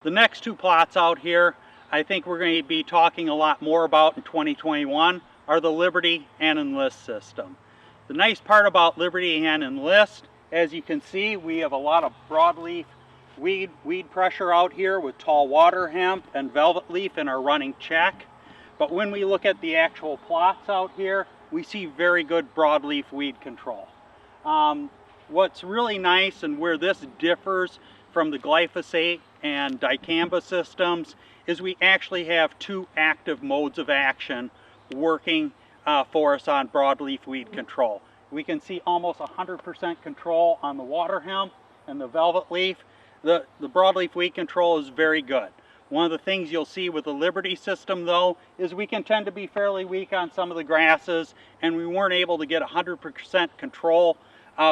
The next two plots out here, I think we're going to be talking a lot more about in 2021 are the Liberty and Enlist system. The nice part about Liberty and Enlist, as you can see, we have a lot of broadleaf weed pressure out here with tall water hemp and velvet leaf in our running check. But when we look at the actual plots out here, we see very good broadleaf weed control. What's really nice and where this differs from the glyphosate and dicamba systems is we actually have two active modes of action working for us on broadleaf weed control. We can see almost 100% control on the water hemp and the velvet leaf. The broadleaf weed control is very good. One of the things you'll see with the Liberty system though is we can tend to be fairly weak on some of the grasses, and we weren't able to get 100% control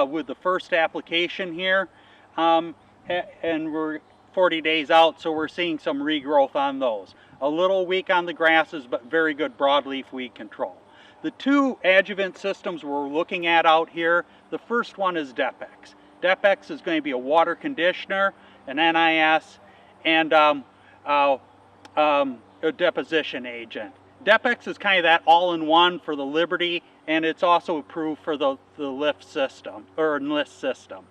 with the first application here. And we're 40 days out, so we're seeing some regrowth on those. A little weak on the grasses, but very good broadleaf weed control. The two adjuvant systems we're looking at out here, the first one is Depex. Depex is going to be a water conditioner, an NIS, and a deposition agent. Depex is kind of that all-in-one for the Liberty, and it's also approved for the lift system, or Enlist system.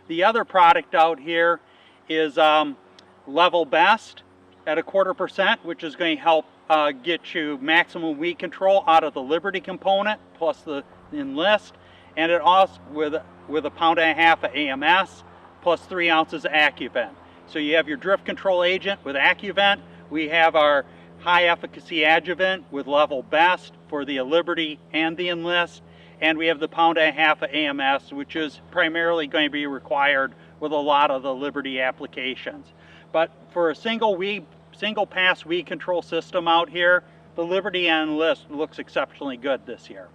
The other product out here is Level Best at 1/4%, which is going to help get you maximum weed control out of the Liberty component plus the Enlist, and it also with 1.5 pounds of AMS plus 3 ounces of Accuvent. So you have your drift control agent with Accuvent. We have our high efficacy adjuvant with Level Best for the Liberty and the Enlist, and we have the 1.5 pounds of AMS, which is primarily going to be required with a lot of the Liberty applications. But for a single pass weed control system out here, the Liberty and Enlist looks exceptionally good this year.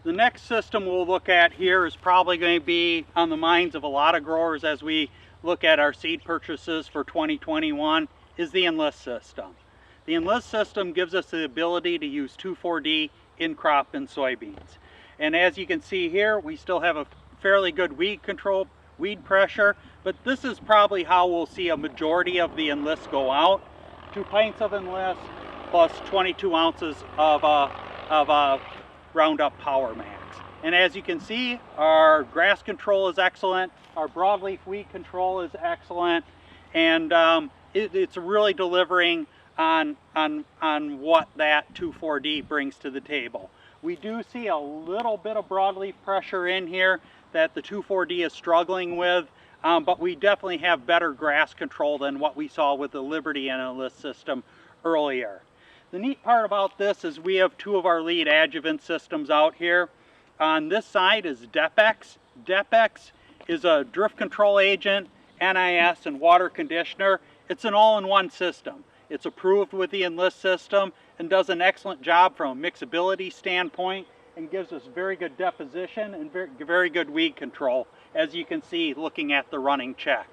The next system we'll look at here is probably going to be on the minds of a lot of growers as we look at our seed purchases for 2021 is the Enlist system. The Enlist system gives us the ability to use 2,4-D in crop in soybeans. And as you can see here, we still have a fairly good weed control, weed pressure, but this is probably how we'll see a majority of the Enlist go out. 2 pints of Enlist plus 22 ounces of Roundup Power Max. And as you can see, our grass control is excellent, our broadleaf weed control is excellent, and it's really delivering on what that 2,4-D brings to the table. We do see a little bit of broadleaf pressure in here that the 2,4-D is struggling with, but we definitely have better grass control than what we saw with the Liberty and Enlist system earlier. The neat part about this is we have two of our lead adjuvant systems out here. On this side is Depex. Depex is a drift control agent, NIS, and water conditioner. It's an all-in-one system. It's approved with the Enlist system and does an excellent job from a mixability standpoint and gives us very good deposition and very good weed control, as you can see looking at the running check.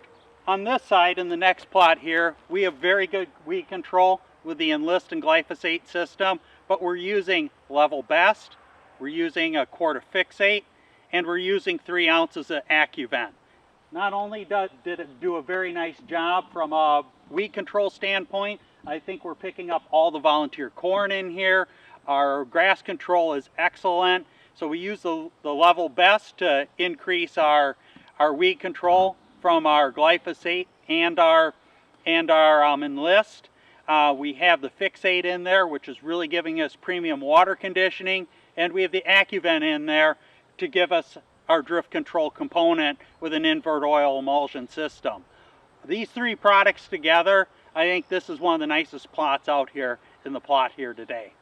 On this side, in the next plot here, we have very good weed control with the Enlist and glyphosate system, but we're using Level Best, we're using a quart of fixate, and we're using 3 ounces of Accuvent. Not only did it do a very nice job from a weed control standpoint, I think we're picking up all the volunteer corn in here. Our grass control is excellent. So we use the Level Best to increase our weed control from our glyphosate and our Enlist. We have the fixate in there, which is really giving us premium water conditioning, and we have the Accuvent in there to give us our drift control component with an invert oil emulsion system. These three products together, I think this is one of the nicest plots out here in the plot here today.